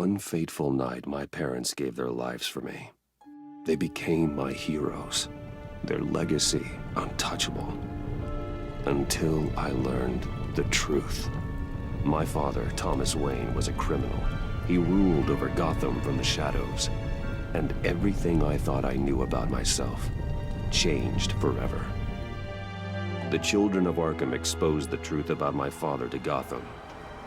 one fateful night, my parents gave their lives for me. They became my heroes, their legacy untouchable. Until I learned the truth. My father, Thomas Wayne, was a criminal. He ruled over Gotham from the shadows. And everything I thought I knew about myself changed forever. The children of Arkham exposed the truth about my father to Gotham.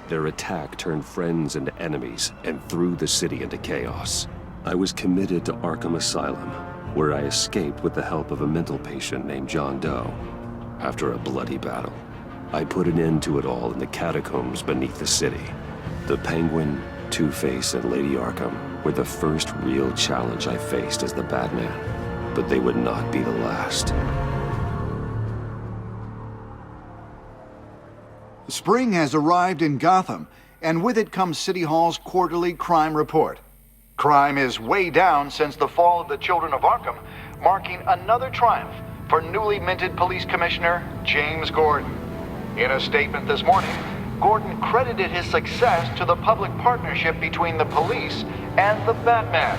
Their attack turned friends into enemies and threw the city into chaos. I was committed to Arkham Asylum, where I escaped with the help of a mental patient named John Doe. After a bloody battle, I put an end to it all in the catacombs beneath the city. The Penguin, Two-Face, and Lady Arkham were the first real challenge I faced as the Batman, but they would not be the last. Spring has arrived in Gotham, and with it comes City Hall's quarterly crime report. Crime is way down since the fall of the Children of Arkham, marking another triumph for newly minted Police Commissioner James Gordon. In a statement this morning, Gordon credited his success to the public partnership between the police and the Batman.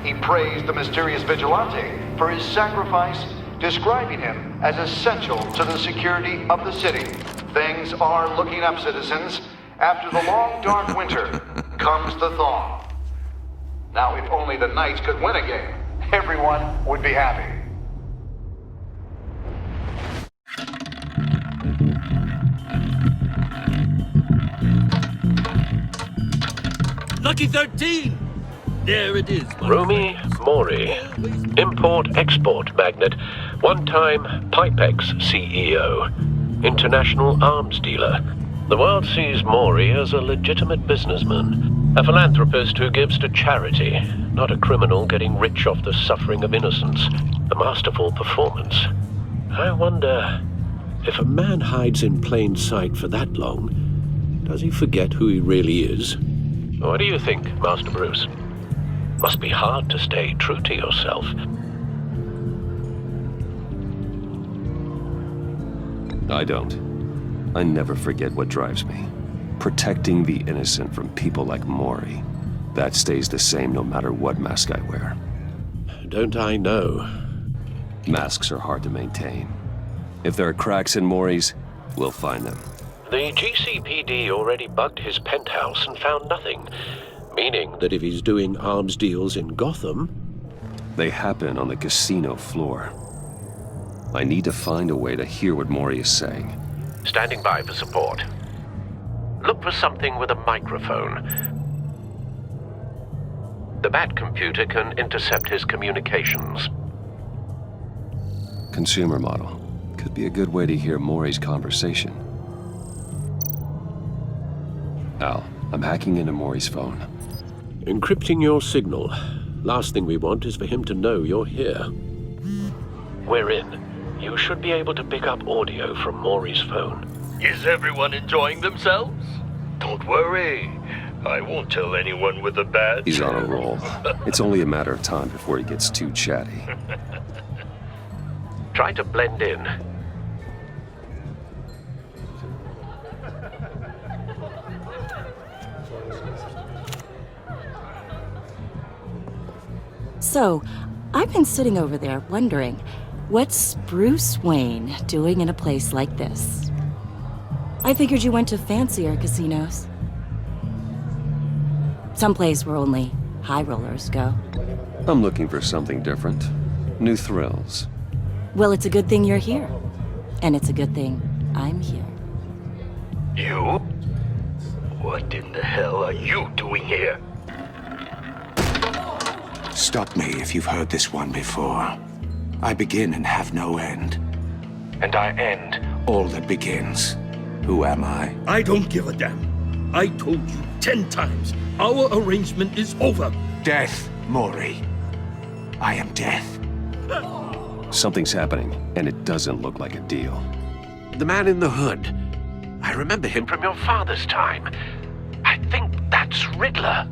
He praised the mysterious vigilante for his sacrifice, describing him as essential to the security of the city. Things are looking up, citizens. After the long, dark winter comes the thaw. Now, if only the Knights could win a game, everyone would be happy. Lucky 13! There it is. Rumi Mori, import-export magnate, one-time Pipex CEO, international arms dealer. The world sees Mori as a legitimate businessman, a philanthropist who gives to charity, not a criminal getting rich off the suffering of innocence. A masterful performance. I wonder, if a man hides in plain sight for that long, does he forget who he really is? What do you think, Master Bruce? Must be hard to stay true to yourself. I don't. I never forget what drives me. Protecting the innocent from people like Mori. That stays the same no matter what mask I wear. Don't I know? Masks are hard to maintain. If there are cracks in Mori's, we'll find them. The GCPD already bugged his penthouse and found nothing, meaning that if he's doing arms deals in Gotham... They happen on the casino floor. I need to find a way to hear what Mori is saying. Standing by for support. Look for something with a microphone. The Bat computer can intercept his communications. Consumer model. Could be a good way to hear Mori's conversation. Al, I'm hacking into Mori's phone. Encrypting your signal. Last thing we want is for him to know you're here. We're in. You should be able to pick up audio from Mori's phone. Is everyone enjoying themselves? Don't worry. I won't tell anyone with a badge. He's on a roll. It's only a matter of time before he gets too chatty. Try to blend in. So, I've been sitting over there wondering, what's Bruce Wayne doing in a place like this? I figured you went to fancier casinos. Someplace where only high rollers go. I'm looking for something different. New thrills. Well, it's a good thing you're here. And it's a good thing I'm here. You? What in the hell are you doing here? Stop me if you've heard this one before. I begin and have no end. And I end all that begins. Who am I? I don't give a damn. I told you 10 times. Our arrangement is over. Death, Mori. I am death. Something's happening, and it doesn't look like a deal. The man in the hood. I remember him from your father's time. I think that's Riddler.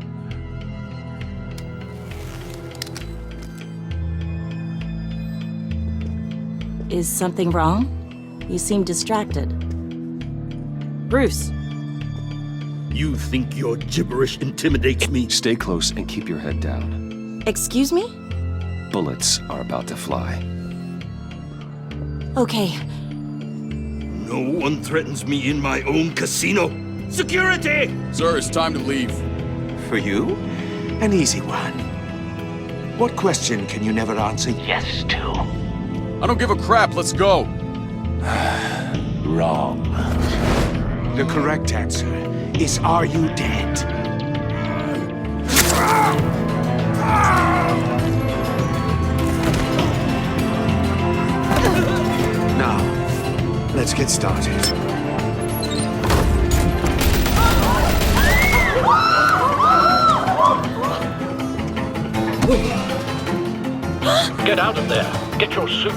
Is something wrong? You seem distracted. Bruce. You think your gibberish intimidates me? Stay close and keep your head down. Excuse me? Bullets are about to fly. Okay. No one threatens me in my own casino. Security! Sir, it's time to leave. For you, an easy one. What question can you never answer yes to? I don't give a crap, let's go. Wrong. The correct answer is, are you dead? Now, let's get started. Get out of there. Get your suit.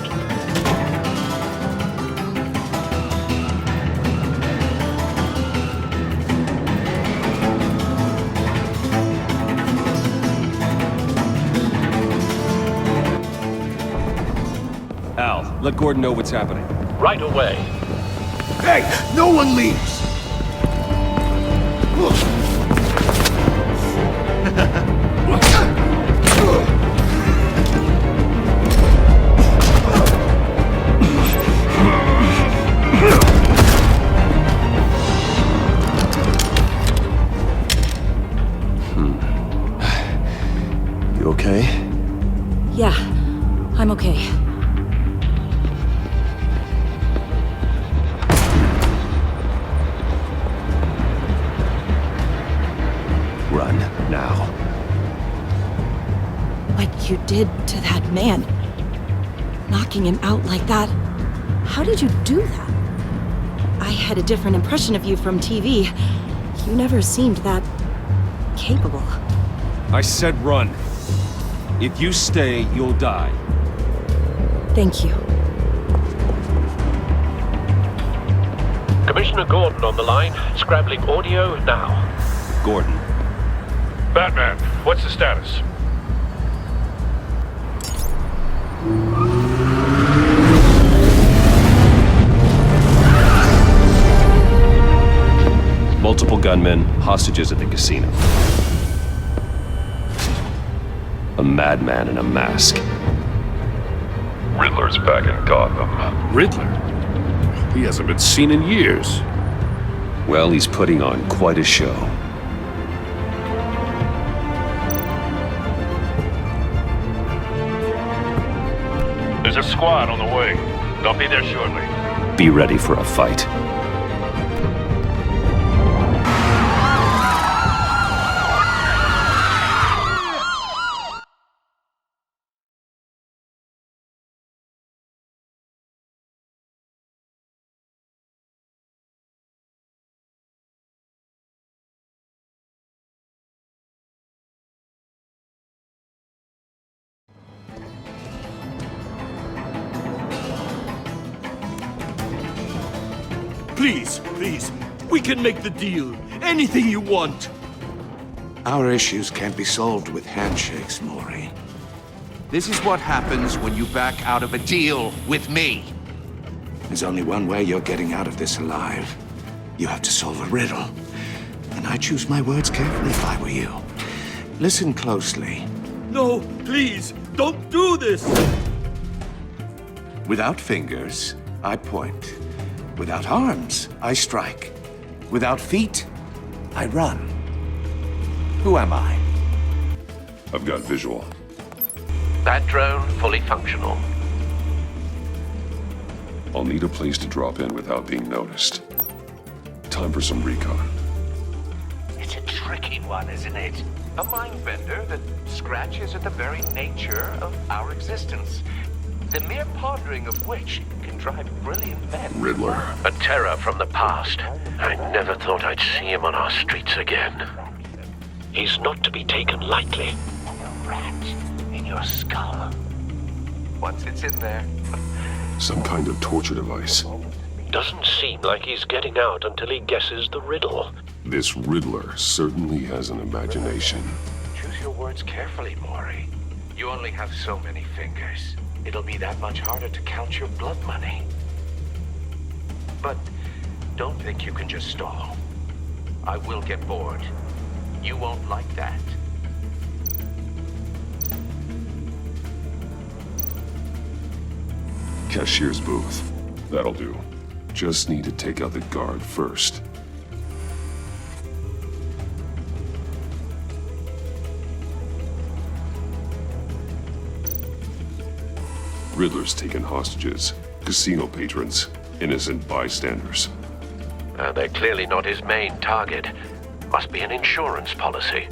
Al, let Gordon know what's happening. Right away. Hey, no one leaves! You okay? Yeah, I'm okay. Run, now. What you did to that man, knocking him out like that, how did you do that? I had a different impression of you from TV. You never seemed that capable. I said run. If you stay, you'll die. Thank you. Commissioner Gordon on the line. Scrabbling audio now. Gordon. Batman, what's the status? Multiple gunmen, hostages at the casino. A madman in a mask. Riddler's back in Gotham. Riddler? He hasn't been seen in years. Well, he's putting on quite a show. There's a squad on the way. They'll be there shortly. Be ready for a fight. Please, please, we can make the deal. Anything you want. Our issues can't be solved with handshakes, Maury. This is what happens when you back out of a deal with me. There's only one way you're getting out of this alive. You have to solve a riddle. And I choose my words carefully if I were you. Listen closely. No, please, don't do this! Without fingers, I point. Without arms, I strike. Without feet, I run. Who am I? I've got visual. That drone fully functional. I'll need a place to drop in without being noticed. Time for some recon. It's a tricky one, isn't it? A mind bender that scratches at the very nature of our existence. The mere pondering of which can drive brilliant men. Riddler. A terror from the past. I never thought I'd see him on our streets again. He's not to be taken lightly. A rat in your skull. Once it's in there. Some kind of torture device. Doesn't seem like he's getting out until he guesses the riddle. This Riddler certainly has an imagination. Choose your words carefully, Maury. You only have so many fingers. It'll be that much harder to count your blood money. But don't think you can just stall. I will get bored. You won't like that. Cashier's booth. That'll do. Just need to take out the guard first. Riddler's taken hostages. Casino patrons. Innocent bystanders. They're clearly not his main target. Must be an insurance policy.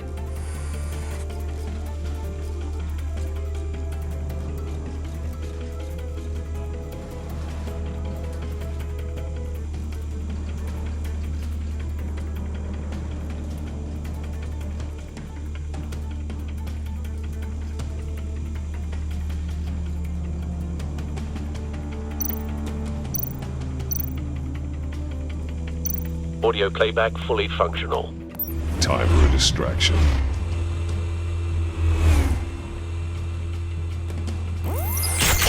Audio playback fully functional. Time for a distraction.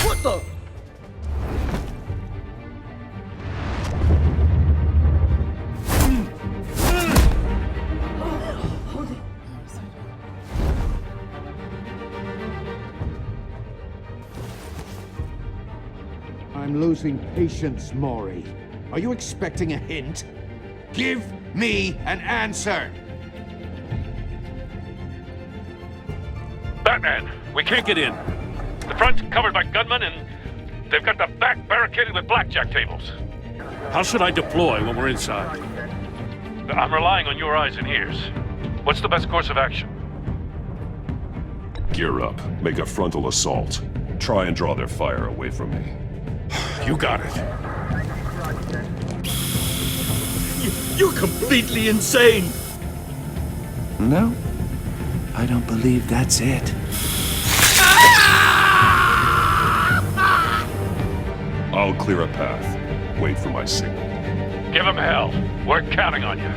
What the? I'm losing patience, Maury. Are you expecting a hint? Give me an answer! Batman, we can't get in. The front's covered by gunmen, and they've got the back barricaded with blackjack tables. How should I deploy when we're inside? I'm relying on your eyes and ears. What's the best course of action? Gear up. Make a frontal assault. Try and draw their fire away from me. You got it. You're completely insane! No, I don't believe that's it. I'll clear a path. Wait for my signal. Give him hell. We're counting on you.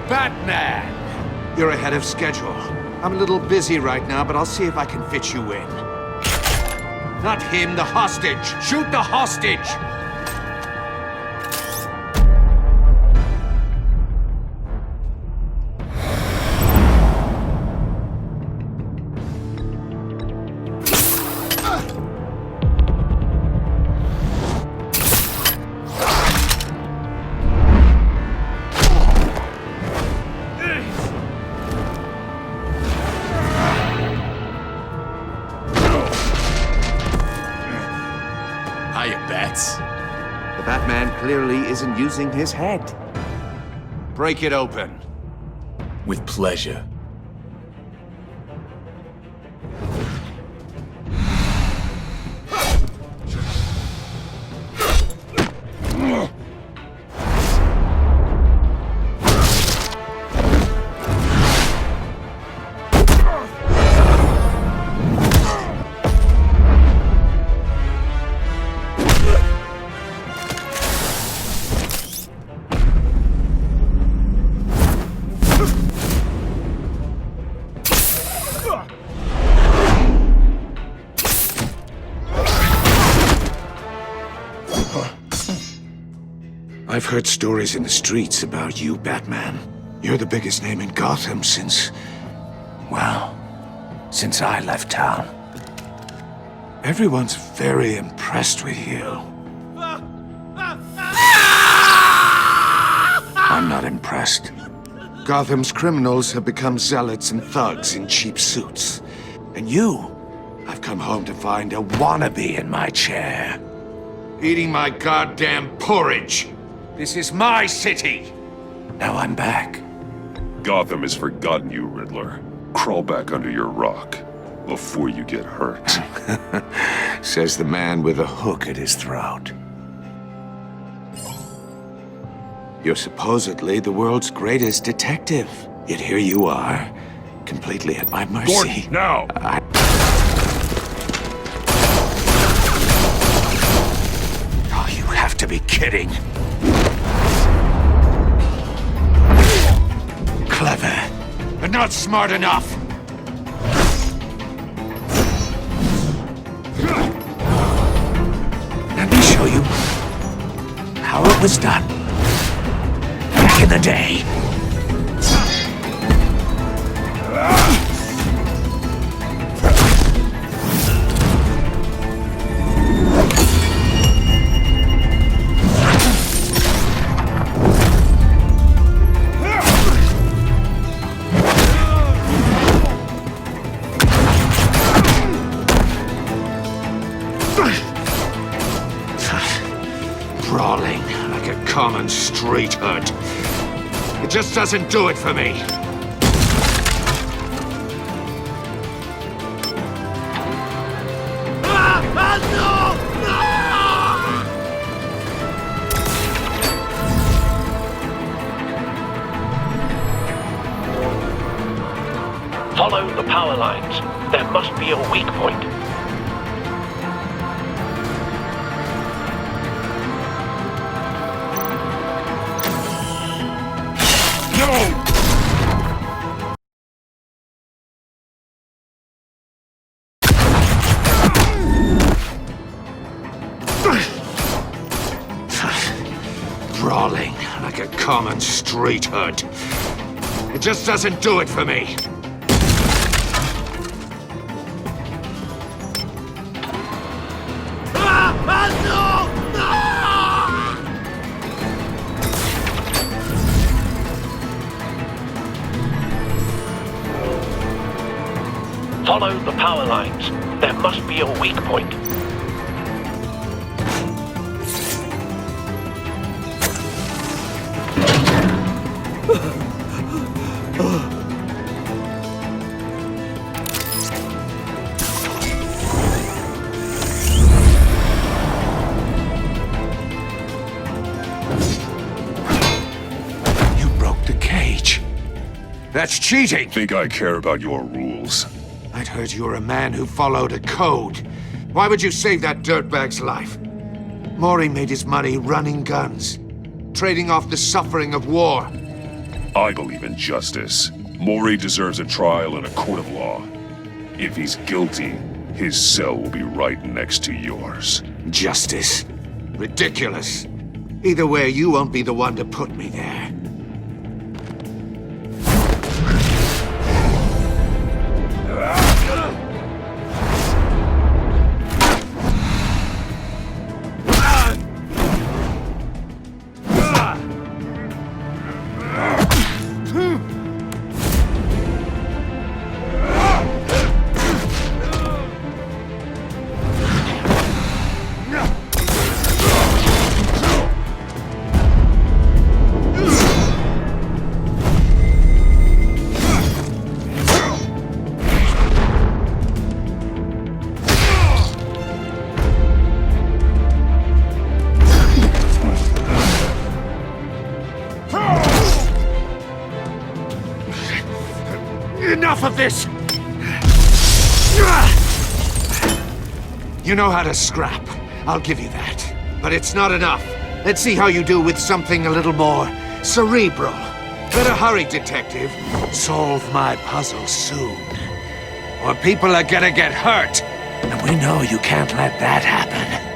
Batman! You're ahead of schedule. I'm a little busy right now, but I'll see if I can fit you in. Not him, the hostage! Shoot the hostage! The Batman clearly isn't using his head. Break it open. With pleasure. I've heard stories in the streets about you, Batman. You're the biggest name in Gotham since... well, since I left town. Everyone's very impressed with you. I'm not impressed. Gotham's criminals have become zealots and thugs in cheap suits. And you, I've come home to find a wannabe in my chair. Eating my goddamn porridge. This is my city! Now I'm back. Gotham has forgotten you, Riddler. Crawl back under your rock. before you get hurt. Says the man with a hook at his throat. You're supposedly the world's greatest detective. Yet here you are, completely at my mercy. Gordon, now! Oh, you have to be kidding. Clever, but not smart enough. Let me show you how it was done back in the day. Brawling like a common street hood. It just doesn't do it for me. Follow the power lines. There must be a weak point. Brawling like a common street hood. It just doesn't do it for me. Follow the power lines. There must be a weak point. You broke the cage. That's cheating. Think I care about your rules? I'd heard you were a man who followed a code. Why would you save that dirtbag's life? Maury made his money running guns, trading off the suffering of war. I believe in justice. Maury deserves a trial in a court of law. If he's guilty, his cell will be right next to yours. Justice? Ridiculous. Either way, you won't be the one to put me there. Enough of this! You know how to scrap. I'll give you that. But it's not enough. Let's see how you do with something a little more cerebral. Better hurry, detective. Solve my puzzle soon. Or people are gonna get hurt. And we know you can't let that happen.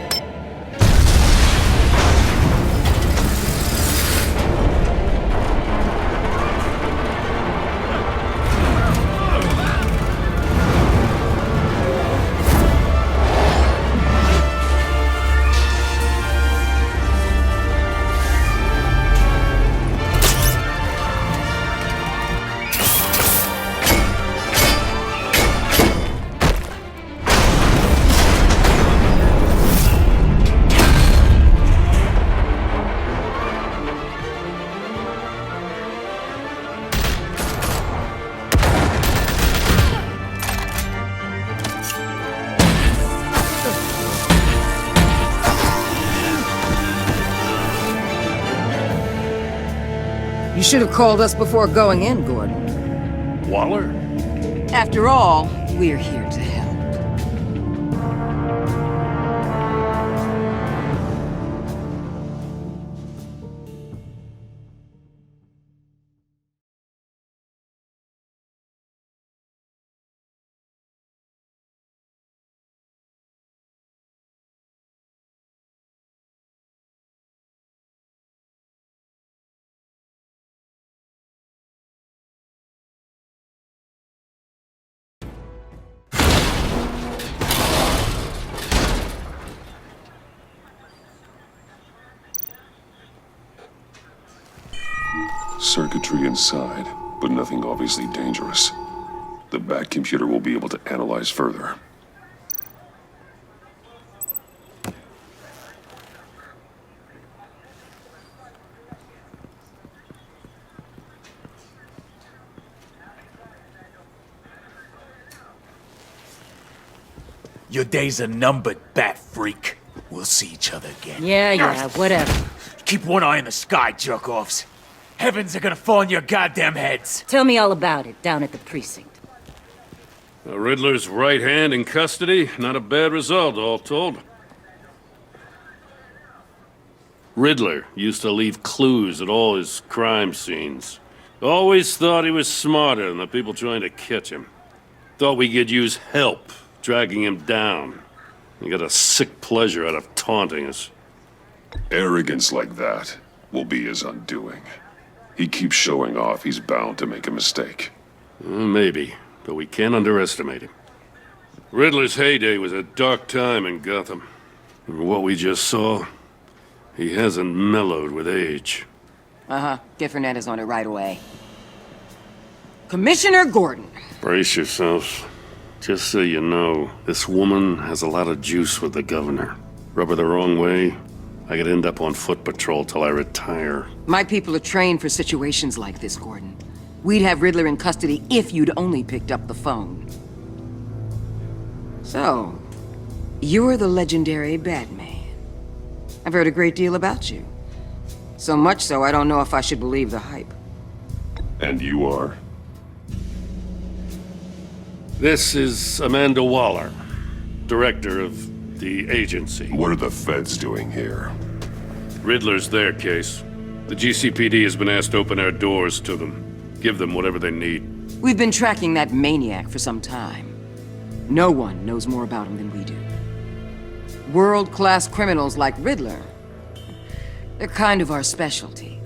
should have called us before going in, Gordon. Waller? After all, we're here to help. Circuitry inside, but nothing obviously dangerous. The back computer will be able to analyze further. Your days are numbered, bat freak. We'll see each other again. Yeah, whatever. Keep one eye in the sky, jerk-offs. Heavens are gonna fall on your goddamn heads. Tell me all about it down at the precinct. Riddler's right hand in custody. Not a bad result, all told. Riddler used to leave clues at all his crime scenes. Always thought he was smarter than the people trying to catch him. Thought we could use help dragging him down. He got a sick pleasure out of taunting us. Arrogance like that will be his undoing. He keeps showing off, he's bound to make a mistake. Maybe, but we can't underestimate him. Riddler's heyday was a dark time in Gotham. And what we just saw, he hasn't mellowed with age. Get Fernandez on it right away. Commissioner Gordon. Brace yourselves. Just so you know, this woman has a lot of juice with the governor. Rub her the wrong way, I could end up on foot patrol till I retire. My people are trained for situations like this, Gordon. We'd have Riddler in custody if you'd only picked up the phone. So, you're the legendary Batman. I've heard a great deal about you. So much so, I don't know if I should believe the hype. And you are? This is Amanda Waller, director of the agency. What are the feds doing here? Riddler's their case. The GCPD has been asked to open our doors to them. Give them whatever they need. We've been tracking that maniac for some time. No one knows more about him than we do. World-class criminals like Riddler, they're kind of our specialty.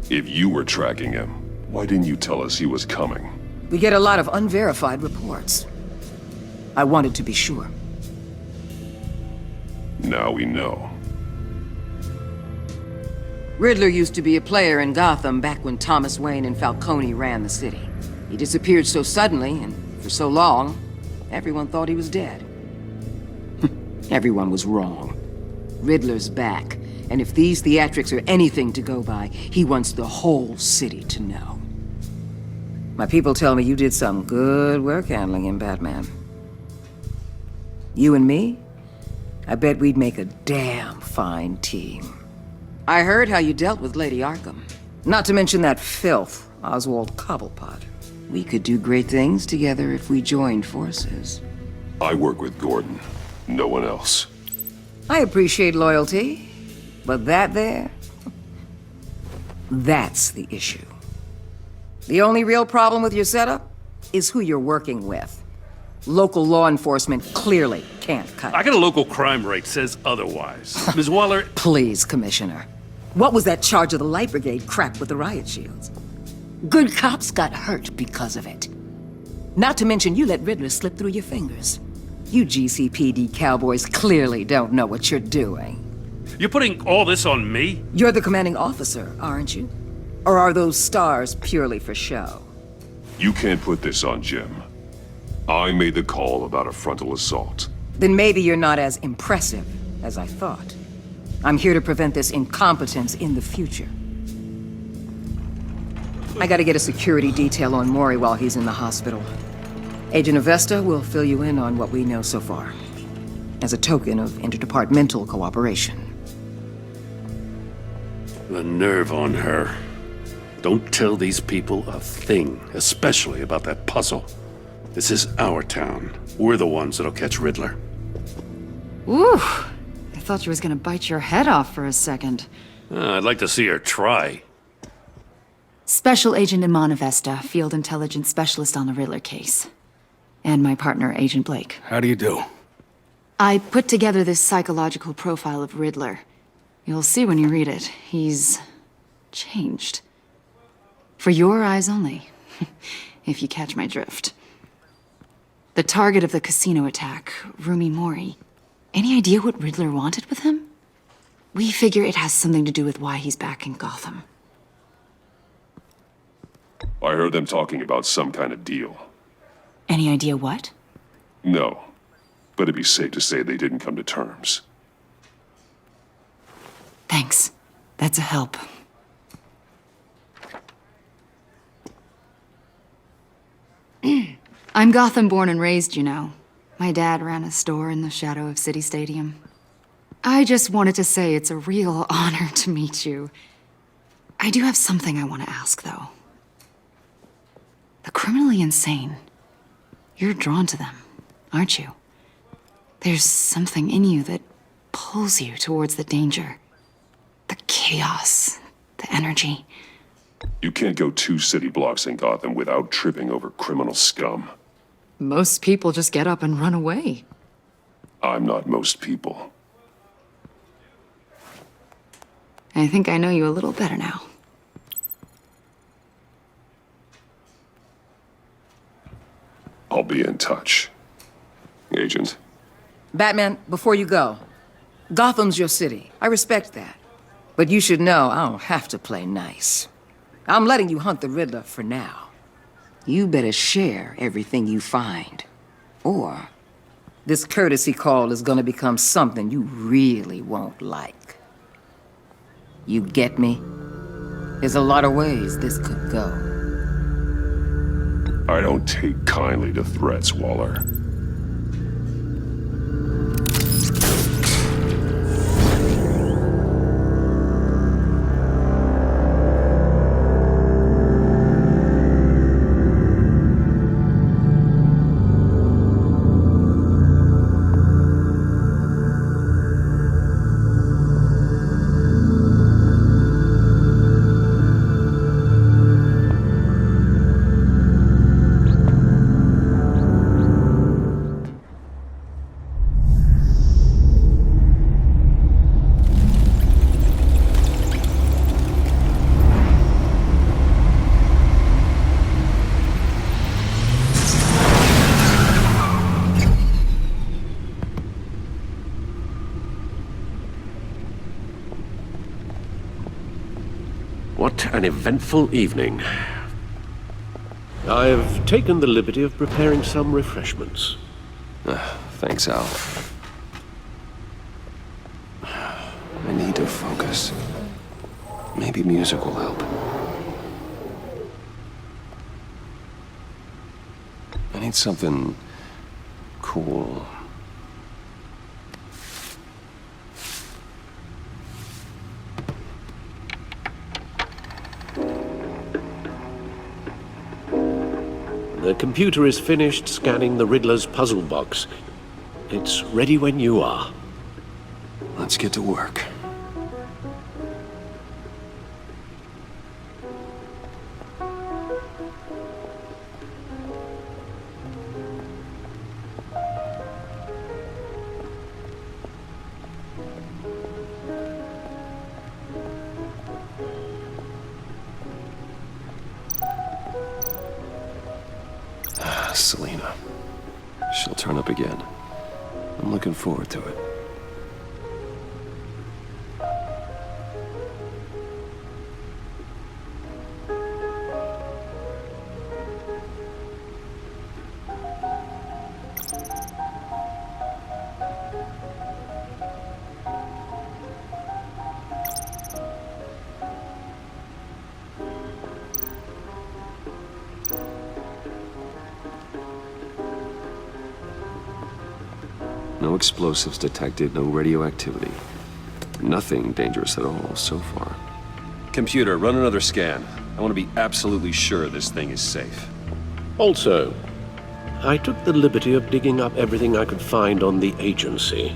If you were tracking him, why didn't you tell us he was coming? We get a lot of unverified reports. I wanted to be sure. Now we know. Riddler used to be a player in Gotham back when Thomas Wayne and Falcone ran the city. He disappeared so suddenly and for so long, everyone thought he was dead. Everyone was wrong. Riddler's back, and if these theatrics are anything to go by, he wants the whole city to know. My people tell me you did some good work handling him, Batman. You and me? I bet we'd make a damn fine team. I heard how you dealt with Lady Arkham. Not to mention that filth, Oswald Cobblepot. We could do great things together if we joined forces. I work with Gordon. No one else. I appreciate loyalty, but that there... that's the issue. The only real problem with your setup is who you're working with. Local law enforcement clearly can't cut it. I got a local crime rate says otherwise. Ms. Waller... Please, Commissioner. What was that charge of the Light Brigade crap with the riot shields? Good cops got hurt because of it. Not to mention you let Riddler slip through your fingers. You GCPD cowboys clearly don't know what you're doing. You're putting all this on me? You're the commanding officer, aren't you? Or are those stars purely for show? You can't put this on Jim. I made the call about a frontal assault. Then maybe you're not as impressive as I thought. I'm here to prevent this incompetence in the future. I gotta get a security detail on Maury while he's in the hospital. Agent Avesta will fill you in on what we know so far, as a token of interdepartmental cooperation. The nerve on her. Don't tell these people a thing, especially about that puzzle. This is our town. We're the ones that'll catch Riddler. Ooh, I thought you was gonna bite your head off for a second. I'd like to see her try. Special Agent Imana Vesta, Field Intelligence Specialist on the Riddler case. And my partner, Agent Blake. How do you do? I put together this psychological profile of Riddler. You'll see when you read it. He's changed. For your eyes only, if you catch my drift. The target of the casino attack, Rumi Mori. Any idea what Riddler wanted with him? We figure it has something to do with why he's back in Gotham. I heard them talking about some kind of deal. Any idea what? No, but it'd be safe to say they didn't come to terms. Thanks. That's a help. I'm Gotham born and raised, you know. My dad ran a store in the shadow of City Stadium. I just wanted to say it's a real honor to meet you. I do have something I want to ask, though. The criminally insane. You're drawn to them, aren't you? There's something in you that pulls you towards the danger. The chaos, the energy. You can't go 2 city blocks in Gotham without tripping over criminal scum. Most people just get up and run away. I'm not most people. I think I know you a little better now. I'll be in touch. Agent. Batman, before you go, Gotham's your city. I respect that. But you should know I don't have to play nice. I'm letting you hunt the Riddler for now. You better share everything you find. Or this courtesy call is gonna become something you really won't like. You get me? There's a lot of ways this could go. I don't take kindly to threats, Waller. What an eventful evening. I've taken the liberty of preparing some refreshments. Thanks, Al. I need to focus. Maybe music will help. I need something cool. The computer is finished scanning the Riddler's puzzle box. It's ready when you are. Let's get to work. Selena. She'll turn up again. I'm looking forward to it. No explosives detected, no radioactivity. Nothing dangerous at all so far. Computer, run another scan. I want to be absolutely sure this thing is safe. Also, I took the liberty of digging up everything I could find on the agency.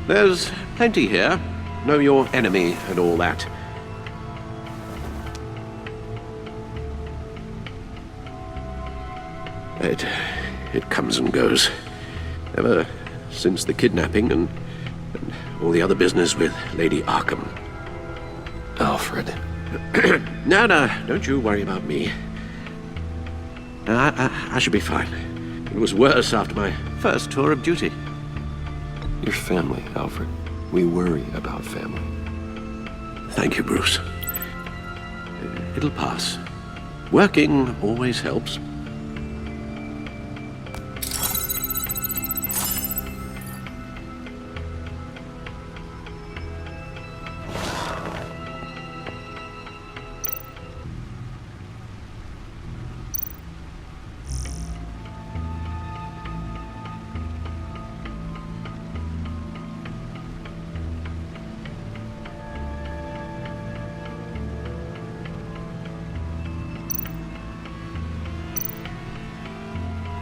There's plenty here. Know your enemy and all that. It comes and goes. Ever since the kidnapping and all the other business with Lady Arkham. Alfred. No, don't you worry about me. I should be fine. It was worse after my first tour of duty. Your family, Alfred. We worry about family. Thank you, Bruce. It'll pass. Working always helps.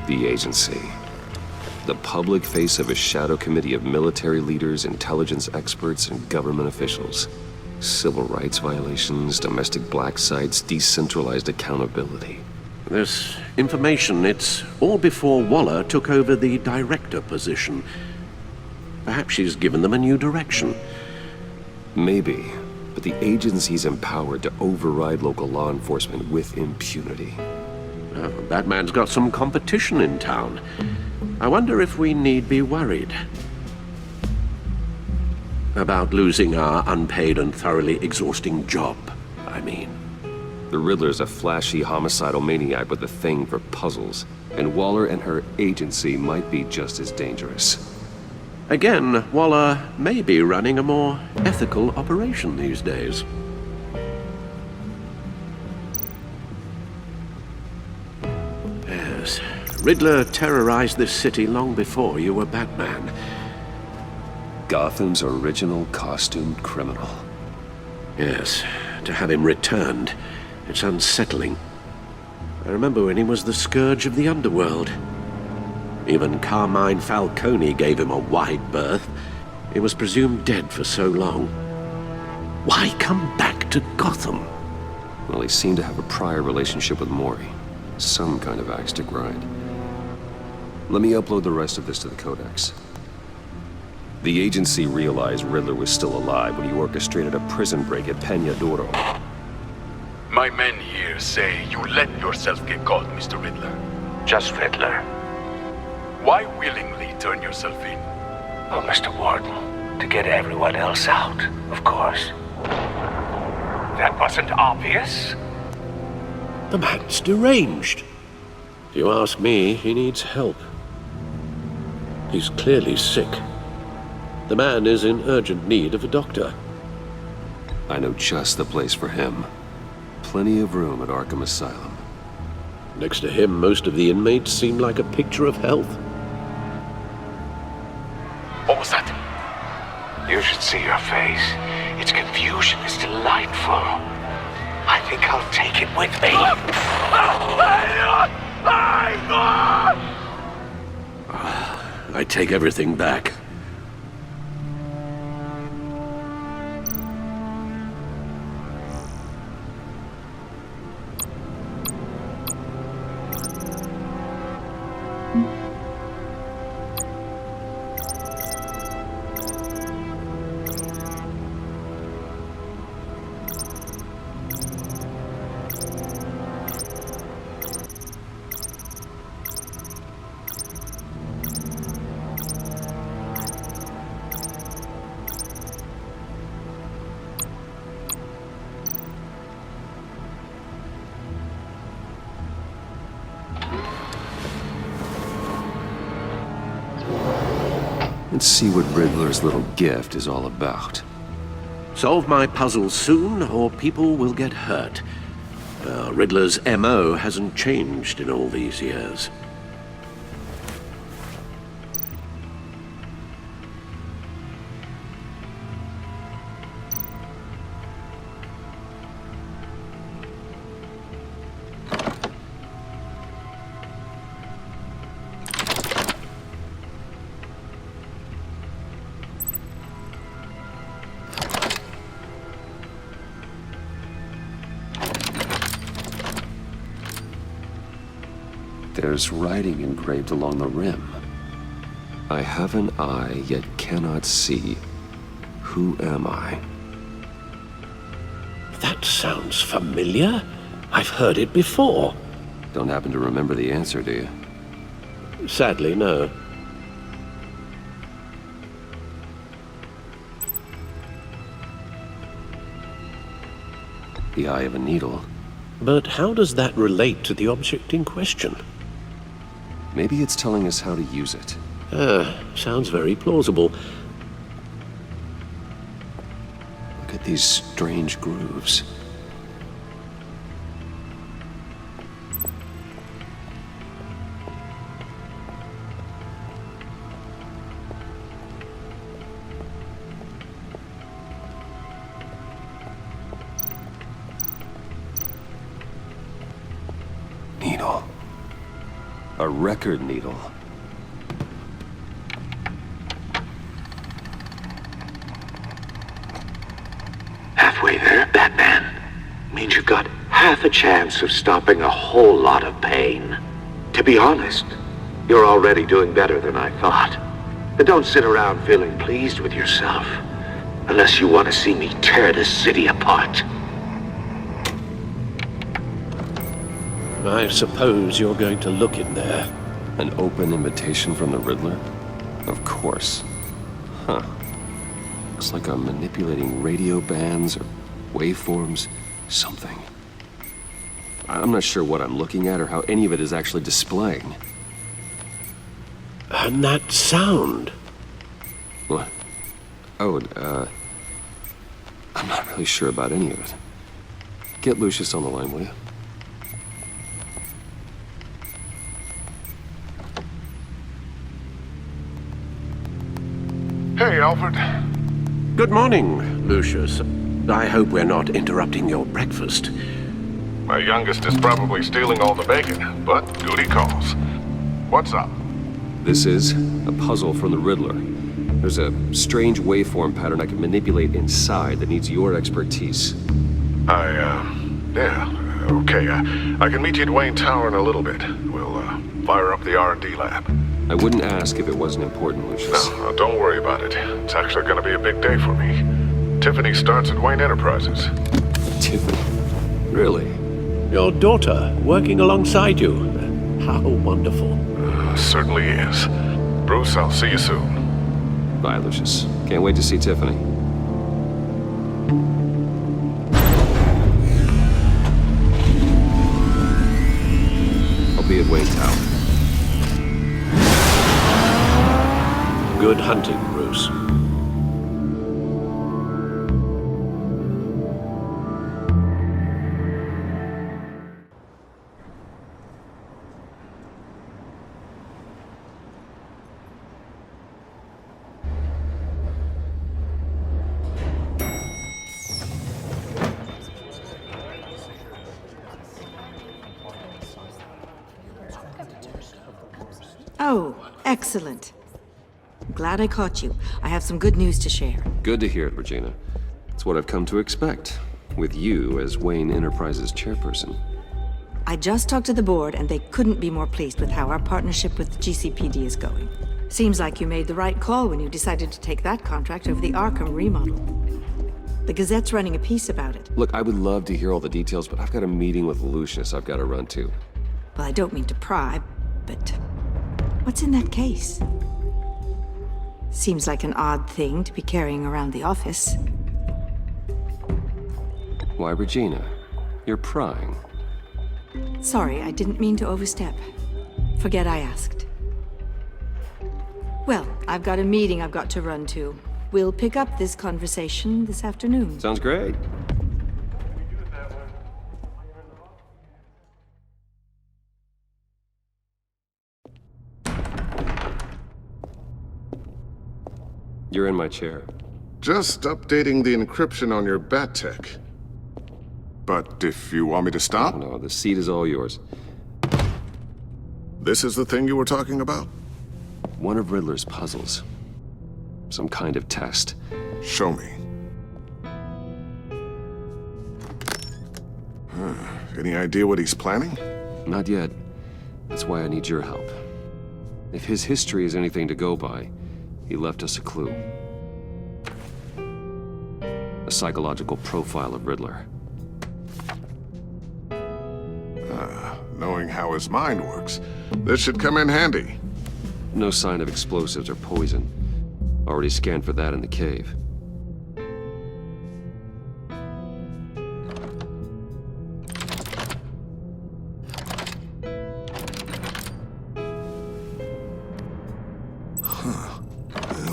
The agency. The public face of a shadow committee of military leaders, intelligence experts, and government officials. Civil rights violations, domestic black sites, decentralized accountability. This information, it's all before Waller took over the director position. Perhaps she's given them a new direction. Maybe, but the agency's empowered to override local law enforcement with impunity. Batman's got some competition in town. I wonder if we need be worried about losing our unpaid and thoroughly exhausting job, I mean. The Riddler's a flashy homicidal maniac with a thing for puzzles, and Waller and her agency might be just as dangerous. Again, Waller may be running a more ethical operation these days. Yes, Riddler terrorized this city long before you were Batman. Gotham's original costumed criminal. Yes, to have him returned, it's unsettling. I remember when he was the scourge of the underworld. Even Carmine Falcone gave him a wide berth. He was presumed dead for so long. Why come back to Gotham? Well, he seemed to have a prior relationship with Mori. Some kind of axe to grind. Let me upload the rest of this to the Codex. The agency realized Riddler was still alive when he orchestrated a prison break at Peña Duro. My men here say you let yourself get caught, Mr. Riddler. Just Riddler. Why willingly turn yourself in? Oh, Mr. Warden, to get everyone else out, of course. That wasn't obvious? The man's deranged. If you ask me, he needs help. He's clearly sick. The man is in urgent need of a doctor. I know just the place for him. Plenty of room at Arkham Asylum. Next to him, most of the inmates seem like a picture of health. What was that? You should see your face. Its confusion is delightful. I think I'll take it with me. I take everything back. Let's see what Riddler's little gift is all about. Solve my puzzle soon, or people will get hurt. Riddler's MO hasn't changed in all these years. There's writing engraved along the rim. I have an eye, yet cannot see. Who am I? That sounds familiar. I've heard it before. Don't happen to remember the answer, do you? Sadly, no. The eye of a needle. But how does that relate to the object in question? Maybe it's telling us how to use it. Sounds very plausible. Look at these strange grooves. Needle. A record needle. Halfway there, Batman. Means you've got half a chance of stopping a whole lot of pain. To be honest, you're already doing better than I thought. But don't sit around feeling pleased with yourself. Unless you want to see me tear this city apart. I suppose you're going to look in there. An open invitation from the Riddler? Of course. Huh. Looks like I'm manipulating radio bands or waveforms, something. I'm not sure what I'm looking at or how any of it is actually displaying. And that sound? What? Oh, I'm not really sure about any of it. Get Lucius on the line, will you? Hey, Alfred. Good morning, Lucius. I hope we're not interrupting your breakfast. My youngest is probably stealing all the bacon, but duty calls. What's up? This is a puzzle from the Riddler. There's a strange waveform pattern I can manipulate inside that needs your expertise. Yeah, okay. I can meet you at Wayne Tower in a little bit. We'll, fire up the R&D lab. I wouldn't ask if it wasn't important, Lucius. No, don't worry about it. It's actually gonna be a big day for me. Tiffany starts at Wayne Enterprises. Tiffany? Really? Your daughter, working alongside you. How wonderful. Certainly is. Bruce, I'll see you soon. Bye, Lucius. Can't wait to see Tiffany. I'll be at Wayne Tower. Good hunting, Bruce. Oh, excellent. Glad I caught you. I have some good news to share. Good to hear it, Regina. It's what I've come to expect, with you as Wayne Enterprises chairperson. I just talked to the board, and they couldn't be more pleased with how our partnership with the GCPD is going. Seems like you made the right call when you decided to take that contract over the Arkham remodel. The Gazette's running a piece about it. Look, I would love to hear all the details, but I've got a meeting with Lucius I've got to run to. Well, I don't mean to pry, but what's in that case? Seems like an odd thing to be carrying around the office. Why, Regina? You're prying. Sorry, I didn't mean to overstep. Forget I asked. Well, I've got a meeting I've got to run to. We'll pick up this conversation this afternoon. Sounds great. You're in my chair. Just updating the encryption on your bat tech. But if you want me to stop? No, the seat is all yours. This is the thing you were talking about? One of Riddler's puzzles. Some kind of test. Show me. Any idea what he's planning? Not yet. That's why I need your help. If his history is anything to go by, he left us a clue. A psychological profile of Riddler. Knowing how his mind works, this should come in handy. No sign of explosives or poison. Already scanned for that in the cave.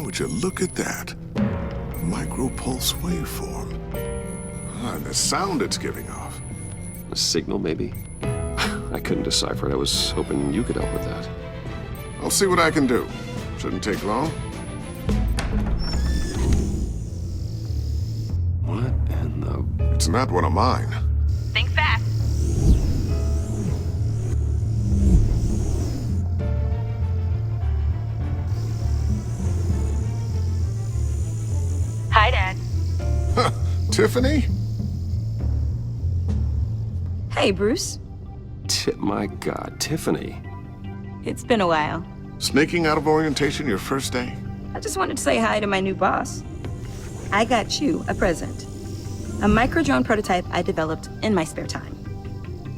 Would you look at that? Micro-pulse waveform. And the sound it's giving off. A signal, maybe? I couldn't decipher it. I was hoping you could help with that. I'll see what I can do. Shouldn't take long. What in the... It's not one of mine. Think fast. Hi, Dad. Tiffany? Hey, Bruce. My God, Tiffany. It's been a while. Sneaking out of orientation your first day? I just wanted to say hi to my new boss. I got you a present. A micro-drone prototype I developed in my spare time.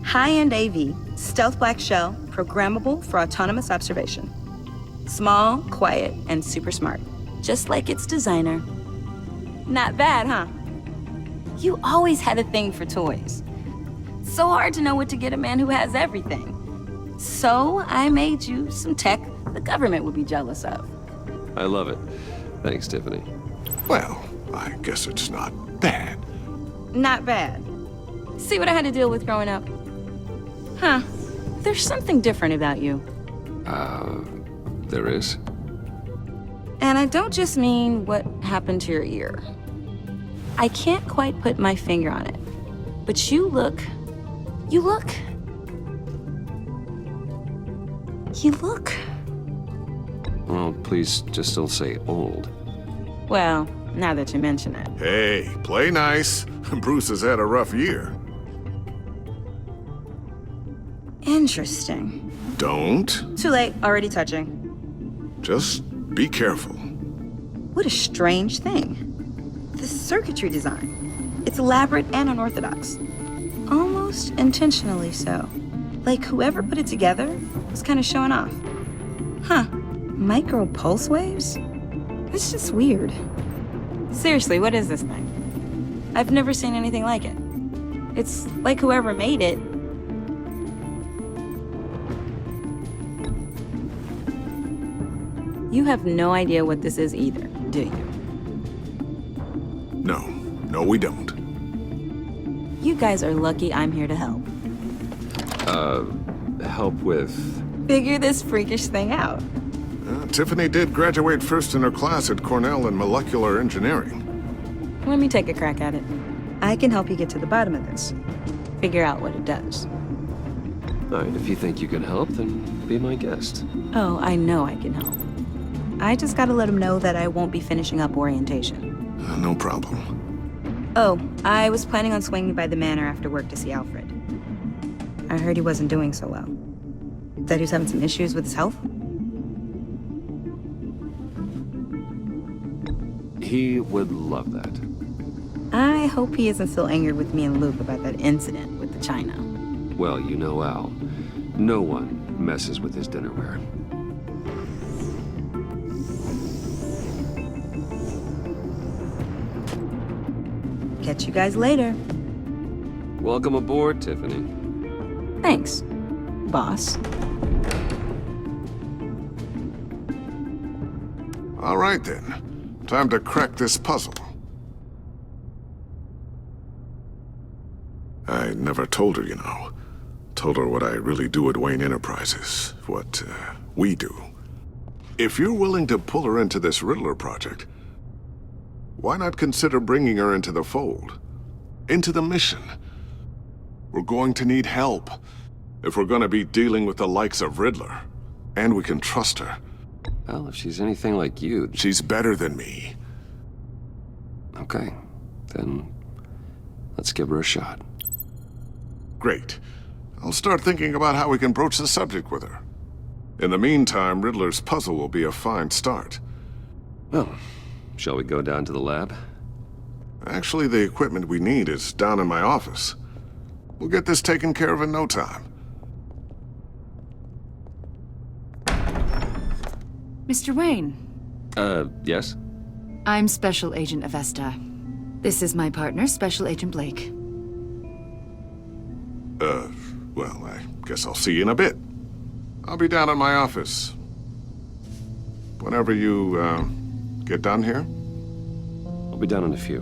High-end AV, stealth black shell, programmable for autonomous observation. Small, quiet, and super smart. Just like its designer. Not bad, huh? You always had a thing for toys. So hard to know what to get a man who has everything. So I made you some tech the government would be jealous of. I love it. Thanks, Tiffany. Well, I guess it's not bad. Not bad. See what I had to deal with growing up? Huh. There's something different about you. There is? And I don't just mean what happened to your ear. I can't quite put my finger on it. But you look... Well, please just don't say old. Well, now that you mention it. Hey, play nice. Bruce has had a rough year. Interesting. Don't. Too late, already touching. Just be careful. What a strange thing. The circuitry design. It's elaborate and unorthodox. Almost intentionally so. Like whoever put it together was kind of showing off. Huh. Micro pulse waves? It's just weird. Seriously, what is this thing? I've never seen anything like it. It's like whoever made it. You have no idea what this is either, do you? No, we don't. You guys are lucky I'm here to help. Help with... Figure this freakish thing out. Tiffany did graduate first in her class at Cornell in molecular engineering. Let me take a crack at it. I can help you get to the bottom of this. Figure out what it does. All right, if you think you can help, then be my guest. Oh, I know I can help. I just gotta let him know that I won't be finishing up orientation. No problem. Oh, I was planning on swinging by the manor after work to see Alfred. I heard he wasn't doing so well. That he was having some issues with his health? He would love that. I hope he isn't still angered with me and Luke about that incident with the china. Well, you know Al. No one messes with his dinnerware. Catch you guys later. Welcome aboard, Tiffany. Thanks, boss. All right then. Time to crack this puzzle. I never told her, you know. Told her what I really do at Wayne Enterprises. What, we do. If you're willing to pull her into this Riddler project, why not consider bringing her into the fold? Into the mission? We're going to need help if we're going to be dealing with the likes of Riddler. And we can trust her. Well, if she's anything like you... She's better than me. Okay, then let's give her a shot. Great. I'll start thinking about how we can broach the subject with her. In the meantime, Riddler's puzzle will be a fine start. Well, shall we go down to the lab? Actually, the equipment we need is down in my office. We'll get this taken care of in no time. Mr. Wayne. Yes? I'm Special Agent Avesta. This is my partner, Special Agent Blake. Well, I guess I'll see you in a bit. I'll be down in my office. Whenever you, get done here? I'll be down in a few.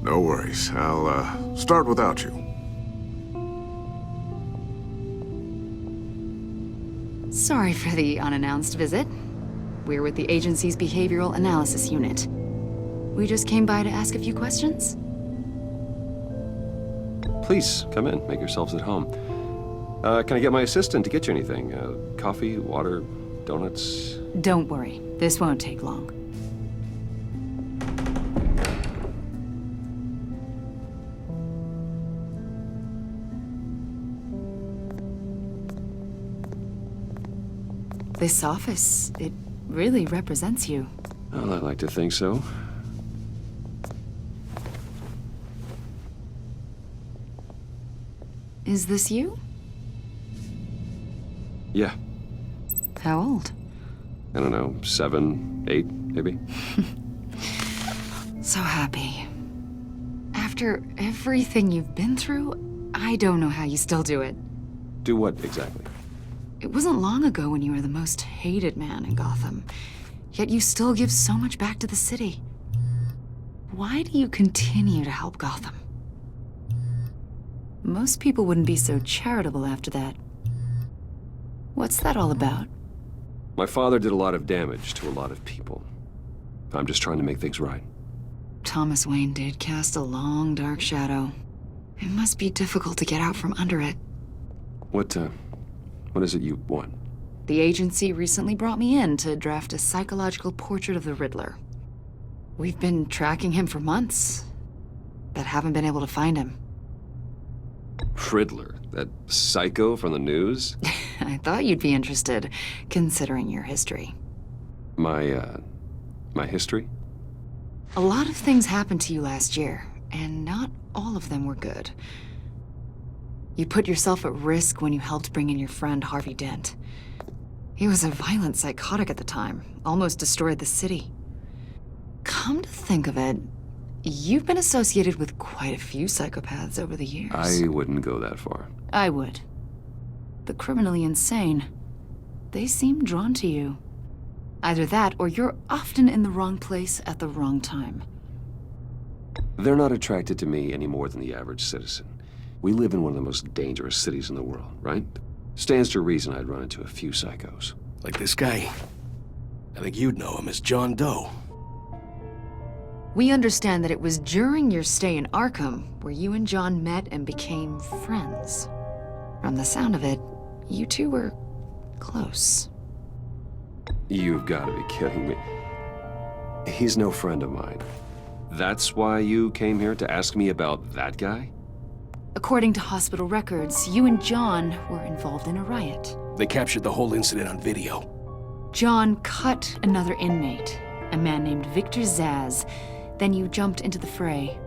No worries. I'll, start without you. Sorry for the unannounced visit. We're with the agency's Behavioral Analysis Unit. We just came by to ask a few questions. Please, come in. Make yourselves at home. Can I get my assistant to get you anything? Coffee, water, donuts? Don't worry. This won't take long. This office, it really represents you. Well, I'd like to think so. Is this you? Yeah. How old? I don't know, 7, 8, maybe? So happy. After everything you've been through, I don't know how you still do it. Do what, exactly? It wasn't long ago when you were the most hated man in Gotham, yet you still give so much back to the city. Why do you continue to help Gotham? Most people wouldn't be so charitable after that. What's that all about? My father did a lot of damage to a lot of people. I'm just trying to make things right. Thomas Wayne did cast a long, dark shadow. It must be difficult to get out from under it. What is it you want? The agency recently brought me in to draft a psychological portrait of the Riddler. We've been tracking him for months, but haven't been able to find him. Riddler? That psycho from the news? I thought you'd be interested, considering your history. My history? A lot of things happened to you last year, and not all of them were good. You put yourself at risk when you helped bring in your friend Harvey Dent. He was a violent psychotic at the time, almost destroyed the city. Come to think of it, you've been associated with quite a few psychopaths over the years. I wouldn't go that far. I would. The criminally insane, they seem drawn to you. Either that, or you're often in the wrong place at the wrong time. They're not attracted to me any more than the average citizen. We live in one of the most dangerous cities in the world, right? Stands to reason I'd run into a few psychos. Like this guy. I think you'd know him as John Doe. We understand that it was during your stay in Arkham where you and John met and became friends. From the sound of it, you two were close. You've got to be kidding me. He's no friend of mine. That's why you came here to ask me about that guy? According to hospital records, you and John were involved in a riot. They captured the whole incident on video. John cut another inmate, a man named Victor Zaz. Then you jumped into the fray.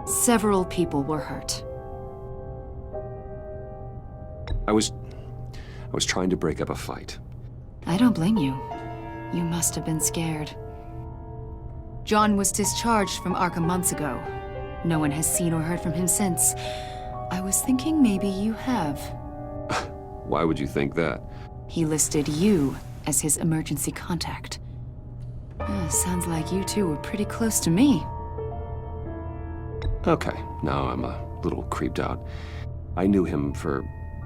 Several people were hurt. I was trying to break up a fight. I don't blame you. You must have been scared. John was discharged from Arkham months ago. No one has seen or heard from him since. I was thinking maybe you have. Why would you think that? He listed you as his emergency contact. Sounds like you two were pretty close to me. Okay, now I'm a little creeped out. I knew him for,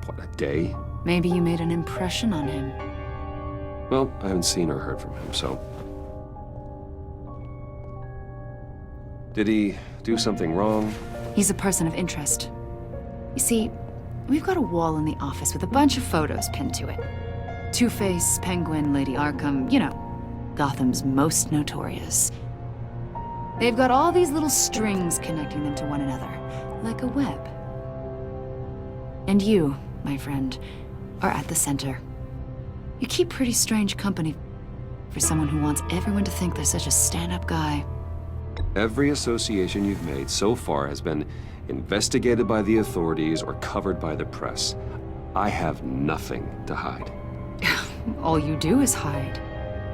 what, a day? Maybe you made an impression on him. Well, I haven't seen or heard from him, so... Did he do something wrong? He's a person of interest. You see, we've got a wall in the office with a bunch of photos pinned to it. Two-Face, Penguin, Lady Arkham, you know, Gotham's most notorious. They've got all these little strings connecting them to one another, like a web. And you, my friend, are at the center. You keep pretty strange company for someone who wants everyone to think they're such a stand-up guy. Every association you've made so far has been investigated by the authorities or covered by the press. I have nothing to hide. All you do is hide.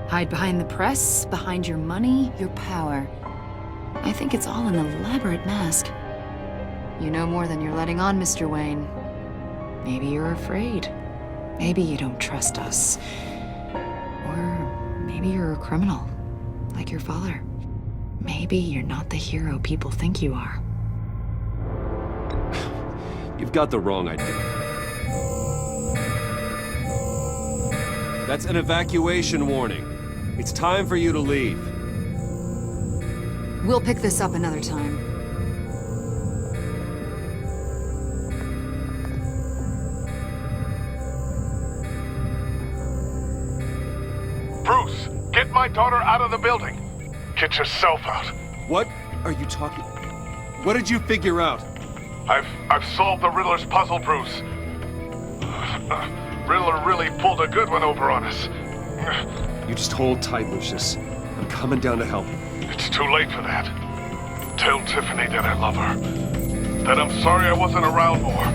Hide behind the press, behind your money, your power. I think it's all an elaborate mask. You know more than you're letting on, Mr. Wayne. Maybe you're afraid. Maybe you don't trust us. Or maybe you're a criminal, like your father. Maybe you're not the hero people think you are. You've got the wrong idea. That's an evacuation warning. It's time for you to leave. We'll pick this up another time. Bruce, get my daughter out of the building. Get yourself out. What are you talking? What did you figure out? I've solved the Riddler's puzzle, Bruce. Riddler really pulled a good one over on us. You just hold tight, Lucius. I'm coming down to help. It's too late for that. Tell Tiffany that I love her. That I'm sorry I wasn't around more.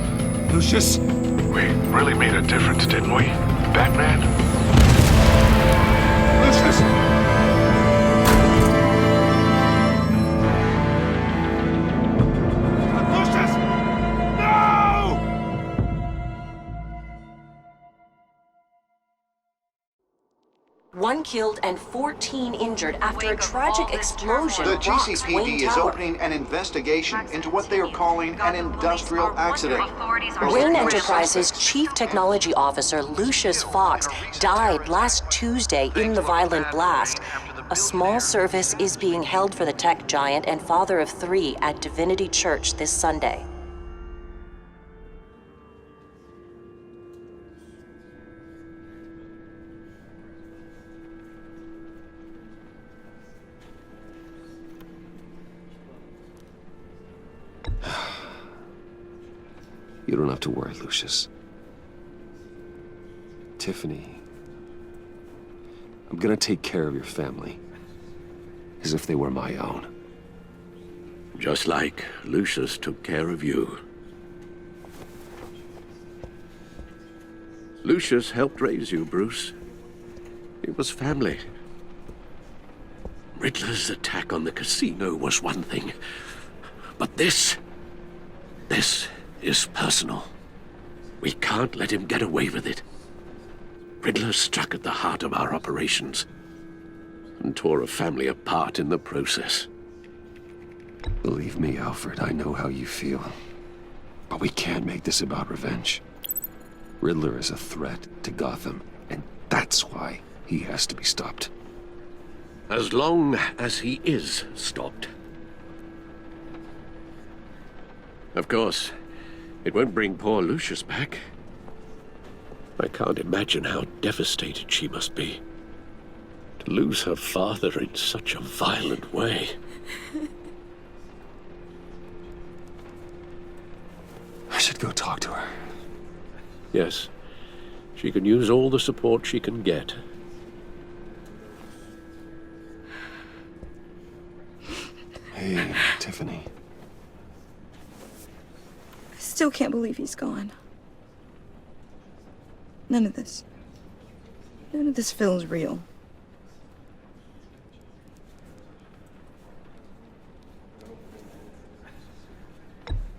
Lucius! We really made a difference, didn't we, Batman? Lucius! One killed and 14 injured after a tragic explosion The rocks GCPD Wayne is Tower. opening an investigation into what they are calling an industrial accident. Wayne Enterprises' Chief Technology Officer Lucius Fox died last Tuesday in the violent blast. A small service is being held for the tech giant and father of 3 at Divinity Church this Sunday. You don't have to worry, Lucius. Tiffany, I'm gonna take care of your family. As if they were my own. Just like Lucius took care of you. Lucius helped raise you, Bruce. It was family. Riddler's attack on the casino was one thing. But this is personal. We can't let him get away with it. Riddler struck at the heart of our operations and tore a family apart in the process. Believe me, Alfred, I know how you feel. But we can't make this about revenge. Riddler is a threat to Gotham, and that's why he has to be stopped. As long as he is stopped. Of course, it won't bring poor Lucius back. I can't imagine how devastated she must be. To lose her father in such a violent way. I should go talk to her. Yes, she can use all the support she can get. Hey, Tiffany. I still can't believe he's gone. None of this feels real.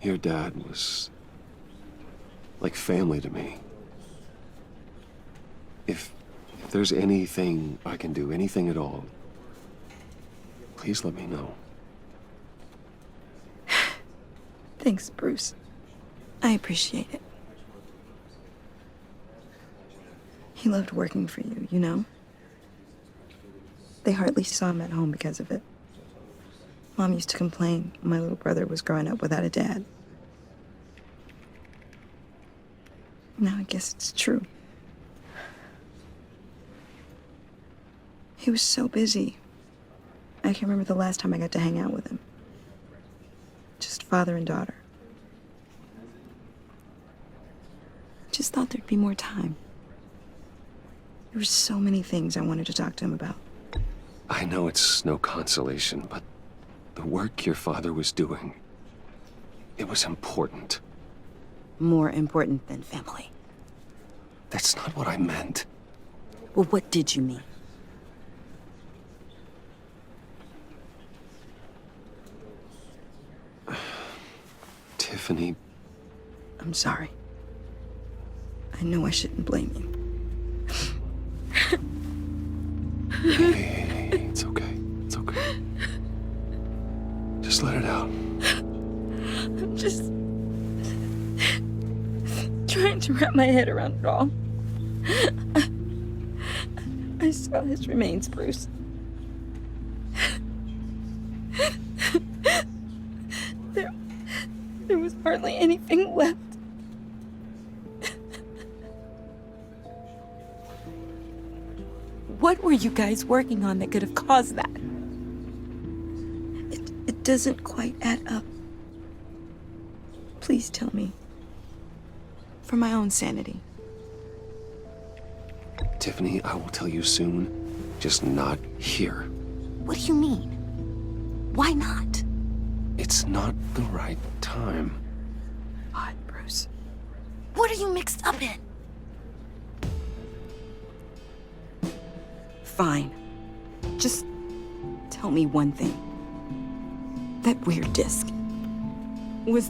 Your dad was like family to me. If there's anything I can do, anything at all, please let me know. Thanks, Bruce. I appreciate it. He loved working for you, you know? They hardly saw him at home because of it. Mom used to complain my little brother was growing up without a dad. Now I guess it's true. He was so busy. I can't remember the last time I got to hang out with him. Just father and daughter. just thought there'd be more time. There were so many things I wanted to talk to him about. I know it's no consolation, but the work your father was doing, it was important. More important than family. That's not what I meant. Well, what did you mean? Tiffany... I'm sorry. I know I shouldn't blame you. Hey, it's okay. It's okay. Just let it out. I'm just trying to wrap my head around it all. I saw his remains, Bruce. There was hardly anything left. What were you guys working on that could have caused that? It doesn't quite add up. Please tell me. For my own sanity. Tiffany, I will tell you soon. Just not here. What do you mean? Why not? It's not the right time. Odd, Bruce. What are you mixed up in? Fine. Just tell me one thing. That weird disc. Was